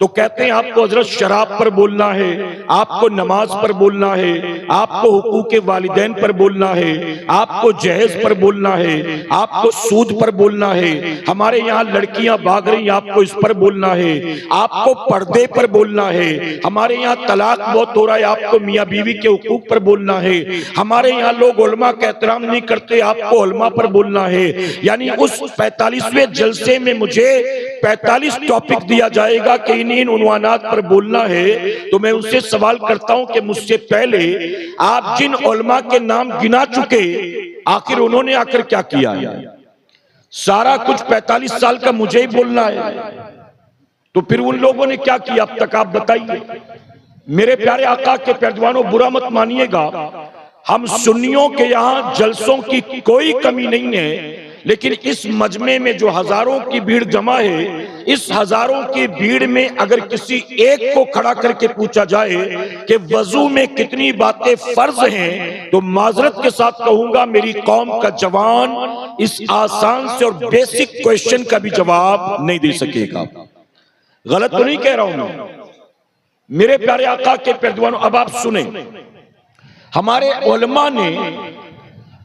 تو کہتے ہیں آپ کو حضرت شراب پر بولنا ہے، آپ کو نماز پر بولنا ہے، آپ کو حقوق والدین پر بولنا ہے، آپ کو جہیز پر بولنا ہے، آپ کو سود پر بولنا ہے، ہمارے یہاں لڑکیاں بھاگ رہی ہیں آپ کو اس پر بولنا ہے، آپ کو پردے پر بولنا ہے، ہمارے یہاں طلاق بہت ہو رہا ہے آپ کو میاں بیوی کے حقوق پر بولنا ہے، ہمارے یہاں لوگ علماء کا احترام نہیں کرتے آپ کو علماء پر بولنا ہے۔ یعنی اس 45ویں جلسے میں مجھے 45 ٹاپک دیا جائے گا کہ ان عنوانات پر بولنا ہے، تو میں ان سے سوال کرتا ہوں کہ مجھ سے پہلے آپ جن علماء کے نام گنا چکے آخر انہوں نے آ کر کیا کیا ہے؟ سارا کچھ 45 سال کا مجھے ہی بولنا ہے، تو پھر ان لوگوں نے کیا کیا اب تک آپ بتائیے۔ میرے پیارے آقا کے پیروانوں برا مت مانیے گا، ہم سنیوں کے یہاں جلسوں کی کوئی کمی نہیں ہے، لیکن اس مجمع میں جو ہزاروں کی بھیڑ جمع ہے، اس ہزاروں کی بھیڑ میں اگر کسی ایک کو کھڑا کر کے پوچھا جائے کہ وضو میں کتنی باتیں فرض ہیں، تو معذرت کے ساتھ کہوں گا میری قوم کا جوان اس آسان سے اور بیسک کوئسچن کا بھی جواب نہیں دے سکے گا۔ غلط تو نہیں کہہ رہا ہوں میں؟ میرے پیارے آقا کے پیروانوں اب آپ سنیں، ہمارے علماء نے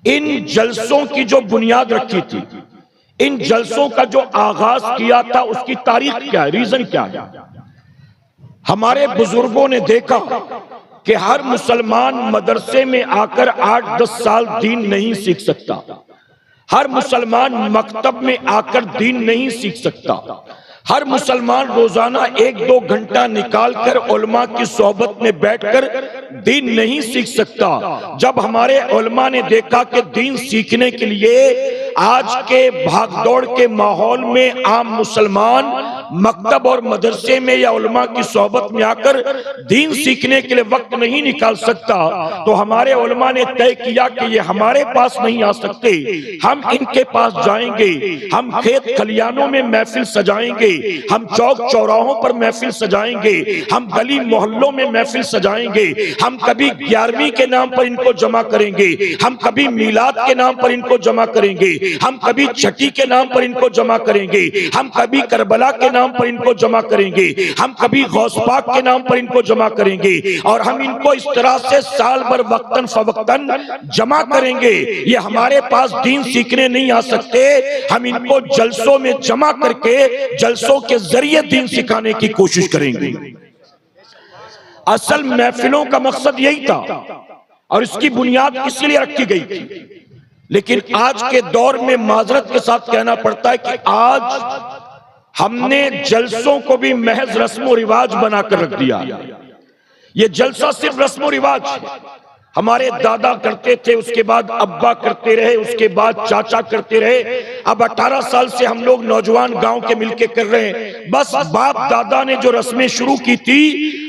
ان جلسوں کی جو بنیاد رکھی تھی، ان جلسوں کا جو آغاز کیا تھا، اس کی تاریخ کیا ہے، ریزن کیا ہے؟ ہمارے بزرگوں نے دیکھا کہ ہر مسلمان مدرسے میں آ کر 8-10 سال دین نہیں سیکھ سکتا، ہر مسلمان مکتب میں آ کر دین نہیں سیکھ سکتا، ہر مسلمان روزانہ 1-2 گھنٹہ نکال کر علماء کی صحبت میں بیٹھ کر دین نہیں سیکھ سکتا۔ جب ہمارے علماء نے دیکھا کہ دین سیکھنے کے لیے آج کے بھاگ دوڑ کے ماحول میں عام مسلمان مکتب اور مدرسے میں یا علماء کی صحبت میں آ کر دین سیکھنے کے لیے وقت نہیں نکال سکتا، تو ہمارے علماء نے طے کیا کہ یہ ہمارے پاس نہیں آ سکتے، ہم ان کے پاس جائیں گے، ہم کھیت کھلیانوں میں محفل سجائیں گے، ہم چوک چوراہوں پر محفل سجائیں گے، ہم گلی محلوں میں محفل سجائیں گے، ہم کبھی 11ویں کے نام پر ان کو جمع کریں گے، ہم کبھی میلاد کے نام پر ان کو جمع کریں گے، ہم کبھی چھٹی کے نام پر ان کو جمع کریں گے، ہم کبھی کربلا کے نام پر ان کو جمع کریں گے، ہم کبھی غوث پاک کے نام پر ان کو جمع کریں گے، اور ہم ان کو اس طرح سے سال بھر وقتاً فوقتاً جمع کریں گے۔ یہ ہمارے پاس دین سیکھنے نہیں آ سکتے، ہم ان کو جلسوں میں جمع کر کے جلسوں کے ذریعے دین سکھانے کی کوشش کریں گے۔ اصل محفلوں کا مقصد یہی تھا اور اس کی بنیاد اس لیے رکھی گئی تھی، لیکن آج کے دور میں معذرت کے ساتھ کہنا پڑتا ہے کہ آج ہم نے جلسوں کو بھی محض رسم و رواج بنا کر رکھ دیا۔ یہ جلسہ صرف رسم و رواج ہے، ہمارے دادا کرتے تھے، اس کے بعد ابا کرتے رہے، اس کے بعد چاچا کرتے رہے، اب 18 سال سے ہم لوگ نوجوان گاؤں کے مل کے کر رہے ہیں۔ بس باپ دادا نے جو رسمیں شروع کی تھی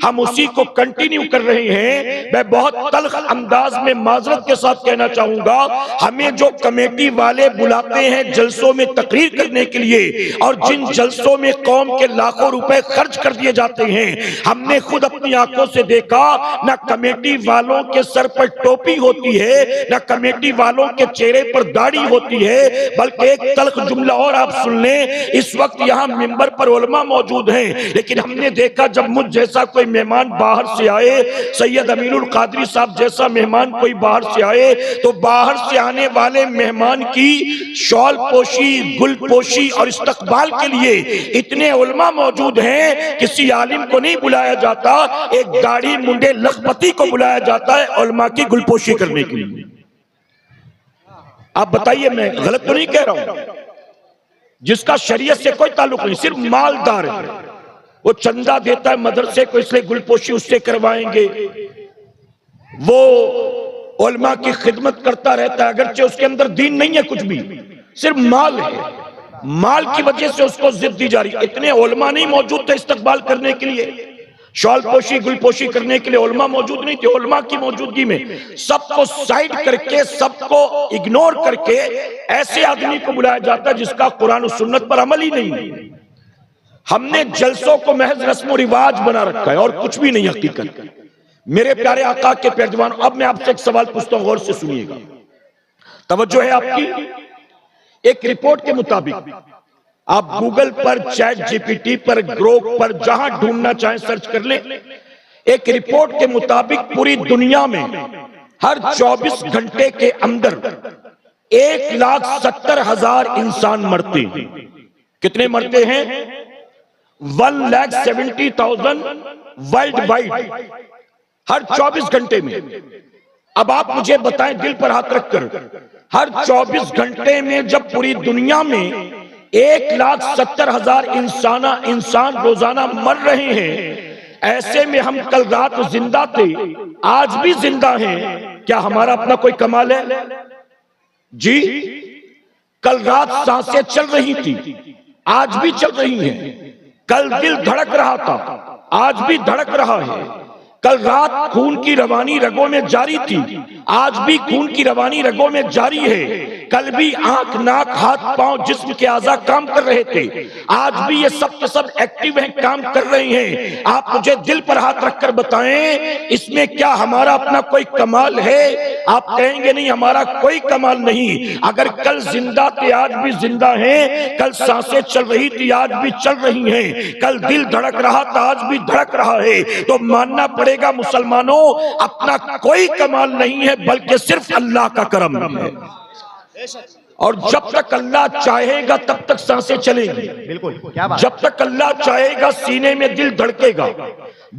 ہم اسی کو کنٹینیو کر رہے ہیں۔ میں بہت تلخ انداز میں معذرت کے ساتھ کہنا چاہوں گا، ہمیں جو کمیٹی والے بلاتے ہیں جلسوں میں تقریر کرنے کے لیے، اور جن جلسوں میں قوم کے لاکھوں روپے خرچ کر دیے جاتے ہیں، ہم نے خود اپنی آنکھوں سے دیکھا نہ کمیٹی والوں کے سر پر ٹوپی ہوتی ہے، نہ کمیٹی والوں کے چہرے پر داڑھی ہوتی ہے، بلکہ ایک تلخ جملہ اور آپ سن لیں، اس وقت یہاں منبر پر علماء موجود ہیں، لیکن ہم نے دیکھا جب مجھ جیسا کوئی مہمان باہر سے آئے، سید امین القادری صاحب جیسا مہمان کوئی باہر سے آئے، تو باہر سے آنے والے مہمان کی شال پوشی، گل پوشی اور استقبال کے لیے اتنے علماء موجود ہیں، کسی عالم کو نہیں بلایا جاتا، ایک داڑھی منڈے لکھپتی کو بلایا جاتا ہے علماء کی گل پوشی کرنے کے لیے۔ آپ بتائیے میں غلط تو نہیں کہہ رہا ہوں؟ جس کا شریعت سے کوئی تعلق نہیں، صرف مالدار ہے، وہ چندہ دیتا ہے مدرسے کو اس لیے گل پوشی اس سے کروائیں گے، وہ علماء کی خدمت کرتا رہتا ہے اگرچہ اس کے اندر دین نہیں ہے کچھ بھی، صرف مال ہے، مال کی وجہ سے اس کو ضد دی جا رہی۔ اتنے علماء نہیں موجود تھے استقبال کرنے کے لیے، شال پوشی گل پوشی کرنے کے لیے علماء موجود نہیں تھے۔ علماء کی موجودگی میں سب کو سائیڈ کر کے، سب کو اگنور کر کے ایسے آدمی کو بلایا جاتا ہے جس کا قرآن و سنت پر عمل ہی نہیں۔ ہم نے جلسوں کو محض رسم و رواج بنا رکھا ہے اور کچھ بھی نہیں حقیقت۔ میرے پیارے آقا کے پیروانوں، اب میں آپ سے ایک سوال پوچھتا ہوں، غور سے سنیے گا، توجہ ہے آپ کی۔ ایک رپورٹ کے مطابق آپ گوگل پر، چیٹ جی پی ٹی پر، گروک پر، جہاں ڈھونڈنا چاہیں سرچ کر لیں. ایک رپورٹ کے مطابق پوری دنیا میں ہر 24 گھنٹے کے اندر 1,70,000 انسان مرتے ہیں. کتنے مرتے ہیں؟ 1,70,000 ورلڈ وائڈ ہر 24 گھنٹے میں. اب آپ مجھے بتائیں دل پر ہاتھ رکھ کر، ہر 24 گھنٹے میں جب پوری دنیا میں 1,70,000 انسان روزانہ مر رہے ہیں، ایسے میں ہم کل رات زندہ تھے، آج بھی زندہ ہیں. کیا ہمارا اپنا کوئی کمال ہے؟ جی، کل رات سانسیں چل رہی تھی، آج بھی چل رہی ہیں. کل دل دھڑک رہا تھا، آج بھی دھڑک رہا ہے. کل رات خون کی روانی رگوں میں جاری تھی، آج بھی خون کی روانی رگوں میں جاری ہے. کل بھی آنکھ، ناک، ہاتھ، پاؤں، جسم کے اعضاء کام کر رہے تھے، آج بھی یہ سب کے سب ایکٹیو ہیں، کام کر رہے ہیں. آپ مجھے دل پر ہاتھ رکھ کر بتائیں اس میں کیا ہمارا اپنا کوئی کمال ہے؟ آپ کہیں گے نہیں، ہمارا کوئی کمال نہیں. اگر کل زندہ تھے، آج بھی زندہ ہیں. کل سانسیں چل رہی تھی، آج بھی چل رہی ہیں. کل دل دھڑک رہا تھا، آج بھی دھڑک رہا ہے. تو ماننا پڑے گا مسلمانوں، اپنا کوئی کمال نہیں ہے بلکہ صرف اللہ کا کرم ہے. اور جب تک اللہ چاہے گا تب تک سانسیں چلیں گی. جب تک اللہ چاہے گا سینے میں دل دھڑکے گا.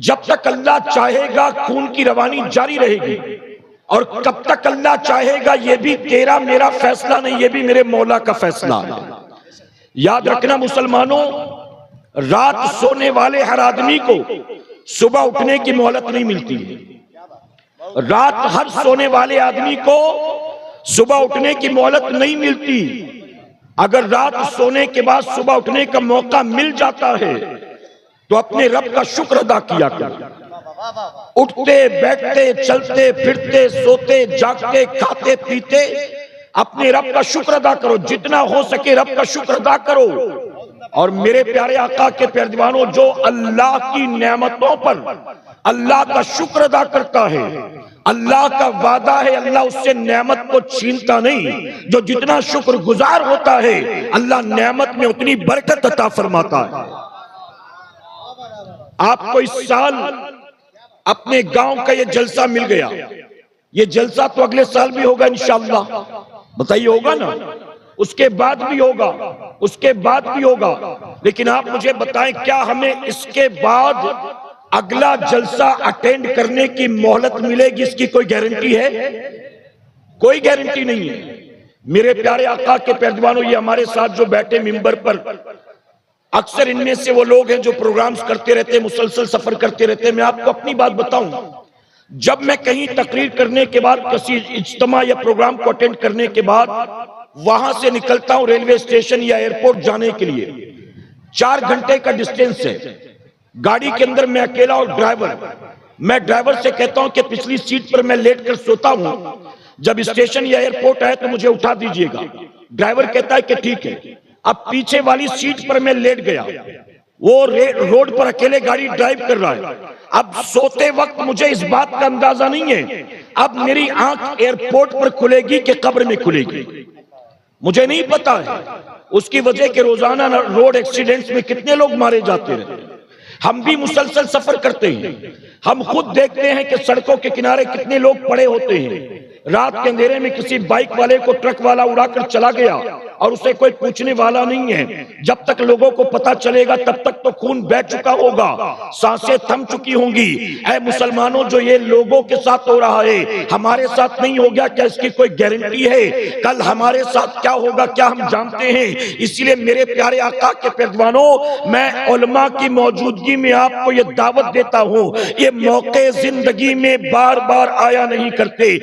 جب تک اللہ چاہے گا خون کی روانی جاری رہے گی. اور کب تک اللہ چاہے گا یہ بھی تیرا میرا فیصلہ نہیں، یہ بھی میرے مولا کا فیصلہ ہے. یاد رکھنا مسلمانوں، رات سونے والے ہر آدمی کو صبح اٹھنے کی مہلت نہیں ملتی ہے. رات ہر سونے والے آدمی کو صبح اٹھنے کی مہلت نہیں ملتی. اگر رات سونے کے بعد صبح اٹھنے کا موقع مل جاتا ہے تو اپنے رب کا شکر ادا کیا کرو. اٹھتے، بیٹھتے، چلتے، پھرتے، سوتے، جاگتے، کھاتے، پیتے، اپنے رب کا شکر ادا کرو. جتنا ہو سکے رب کا شکر ادا کرو. اور میرے پیارے آقا کے پیارے دیوانوں، جو اللہ کی نعمتوں پر اللہ کا شکر ادا کرتا ہے، اللہ کا وعدہ ہے اللہ اس سے نعمت کو چھینتا نہیں. جو جتنا شکر گزار ہوتا ہے اللہ نعمت میں اتنی برکت عطا فرماتا ہے. آپ کو اس سال اپنے گاؤں کا یہ جلسہ مل گیا. یہ جلسہ تو اگلے سال بھی ہوگا انشاءاللہ. بتائیے ہوگا نا؟ اس کے بعد بھی ہوگا، اس کے بعد بھی ہوگا. لیکن آپ مجھے بتائیں کیا ہمیں اس کے بعد اگلا جلسہ اٹینڈ کرنے کی مہلت ملے گی؟ اس کی کوئی گارنٹی ہے؟ کوئی گارنٹی نہیں ہے. میرے پیارے آقا کے پیارے دیوانوں، یہ ہمارے ساتھ جو بیٹھے ممبر پر، اکثر ان میں سے وہ لوگ ہیں جو پروگرامز کرتے رہتے، مسلسل سفر کرتے رہتے. میں آپ کو اپنی بات بتاؤں، جب میں کہیں تقریر کرنے کے بعد، کسی اجتماع یا پروگرام کو اٹینڈ کرنے کے بعد وہاں سے نکلتا ہوں ریلوے اسٹیشن یا ایئرپورٹ جانے کے لیے، 4 گھنٹے کا ڈسٹینس ہے. گاڑی کے اندر میں اکیلا اور ڈرائیور. میں ڈرائیور سے کہتا ہوں کہ پچھلی سیٹ پر میں لیٹ کر سوتا ہوں، جب اسٹیشن یا ایئرپورٹ آئے تو مجھے اٹھا دیجئے گا. ڈرائیور کہتا ہے کہ ٹھیک ہے. اب پیچھے والی سیٹ پر میں لیٹ گیا، وہ روڈ پر اکیلے گاڑی ڈرائیو کر رہا ہے. اب سوتے وقت مجھے اس بات کا اندازہ نہیں ہے اب میری آنکھ ایئرپورٹ پر کھلے گی کہ قبر میں کھلے گی، مجھے نہیں پتا ہے. اس کی وجہ کہ روزانہ روڈ ایکسیڈنٹس میں کتنے لوگ مارے جاتے رہے. ہم بھی مسلسل سفر کرتے ہیں، ہم خود دیکھتے ہیں کہ سڑکوں کے کنارے کتنے لوگ پڑے ہوتے ہیں. رات کے اندھیرے میں کسی بائک والے کو ٹرک والا اڑا کر چلا گیا اور اسے کوئی پوچھنے والا نہیں ہے. جب تک لوگوں کو پتا چلے گا تب تک تو خون بہہ چکا ہوگا، سانسیں تھم چکی ہوں گی. اے مسلمانوں، جو یہ لوگوں کے ساتھ ہو رہا ہے ہمارے ساتھ نہیں ہو گیا، کیا اس کی کوئی گارنٹی ہے؟ کل ہمارے ساتھ کیا ہوگا کیا ہم جانتے ہیں؟ اس لیے میرے پیارے آقا کے پیروانوں، میں علماء کی موجودگی میں آپ کو یہ دعوت دیتا ہوں، یہ موقع زندگی میں بار بار آیا نہیں کرتے.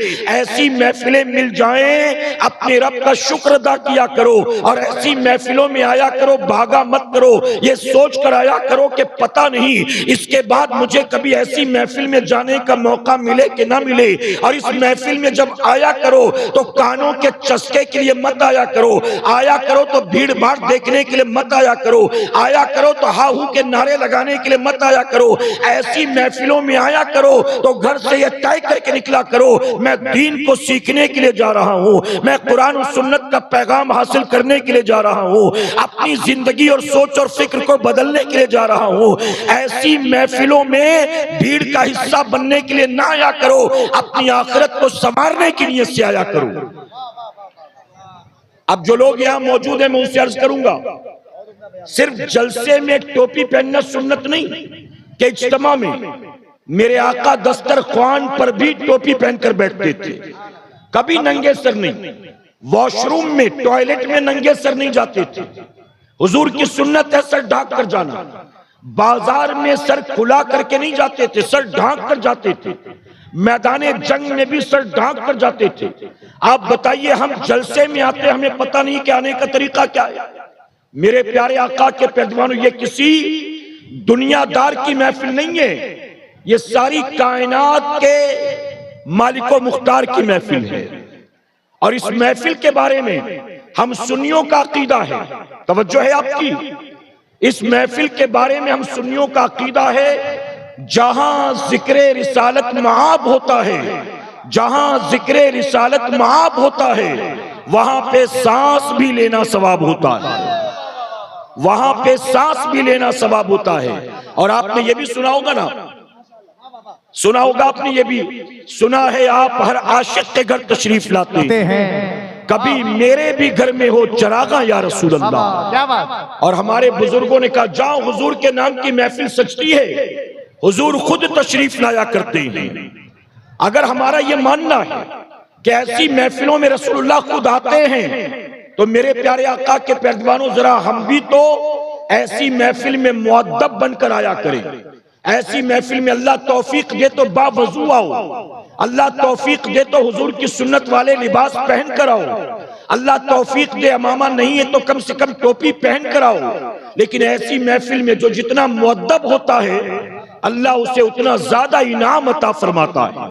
ایسی محفلیں مل جائیں، اپنے رب کا شکر ادا کیا کرو. اور ایسی محفلوں میں آیا کرو، بھاگا مت کرو. یہ سوچ کر آیا کرو کہ پتہ نہیں اس کے بعد مجھے کبھی ایسی محفل میں جانے کا موقع ملے کہ نہ ملے. اور اس محفل میں جب آیا کرو تو کانوں کے چسکے کے لیے مت آیا کرو. آیا کرو تو بھیڑ بھاڑ دیکھنے کے لیے مت آیا کرو. آیا کرو تو ہا ہو کے نعرے لگانے کے لیے مت آیا کرو. ایسی محفلوں میں آیا کرو تو گھر سے یہ طے کر کے نکلا کرو، میں دین کو سیکھنے کے لیے جا رہا ہوں، میں قرآن و سنت کا پیغام حاصل حاصل کرنے کے لیے جا رہا ہوں، اپنی زندگی اور سوچ اور فکر کو بدلنے کے لیے جا رہا ہوں، ایسی محفلوں میں بھیڑ کا حصہ بننے کے لیے نہ آیا کرو، اپنی آخرت کو سنوارنے کی نیت سے آیا کرو۔ اب جو لوگ یہاں موجود ہیں میں ان سے عرض کروں گا، صرف جلسے میں ٹوپی پہننا سنت نہیں کہ اجتماع میں میرے آقا دسترخوان پر بھی ٹوپی پہن کر بیٹھتے تھے، کبھی ننگے سر نہیں، واش روم میں ٹوائلٹ میں ننگے سر نہیں جاتے تھے، حضور کی سنت ہے سر ڈھانک کر جانا، بازار میں سر کھلا کر کے نہیں جاتے تھے، سر ڈھانک کر جاتے تھے، میدان جنگ میں بھی سر ڈھانک کر جاتے تھے۔ آپ بتائیے ہم جلسے میں آتے ہمیں پتہ نہیں کہ آنے کا طریقہ کیا ہے؟ میرے پیارے آقا کے پیروانوں، یہ کسی دنیا دار کی محفل نہیں ہے، یہ ساری کائنات کے مالک و مختار کی محفل ہے، اور اس محفل کے بارے میں ہم سنیوں کا عقیدہ ہے، توجہ ہے آپ کی، اس محفل کے بارے میں ہم سنیوں کا عقیدہ ہے جہاں ذکر رسالت معاب ہوتا ہے، جہاں ذکر رسالت معاب ہوتا ہے وہاں پہ سانس بھی لینا ثواب ہوتا ہے، وہاں پہ سانس بھی لینا ثواب ہوتا ہے۔ اور آپ نے یہ بھی سنا ہوگا نا، سنا ہوگا آپ نے یہ بھی سنا ہے، آپ ہر عاشق کے گھر تشریف لاتے ہیں، کبھی میرے بھی گھر میں ہو چراغاں یا رسول اللہ۔ اور ہمارے بزرگوں نے کہا جاؤ حضور کے نام کی محفل سجتی ہے، حضور خود تشریف لایا کرتے ہیں۔ اگر ہمارا یہ ماننا ہے کہ ایسی محفلوں میں رسول اللہ خود آتے ہیں تو میرے پیارے آقا کے پیروانوں ذرا ہم بھی تو ایسی محفل میں مؤدب بن کر آیا کریں، ایسی محفل میں اللہ توفیق دے تو باوضو آؤ، اللہ توفیق دے تو حضور کی سنت والے لباس پہن کر آؤ، اللہ توفیق دے امامہ نہیں ہے تو کم سے کم ٹوپی پہن کر آؤ۔ لیکن ایسی محفل میں جو جتنا مؤدب ہوتا ہے اللہ اسے اتنا زیادہ انعام عطا فرماتا ہے۔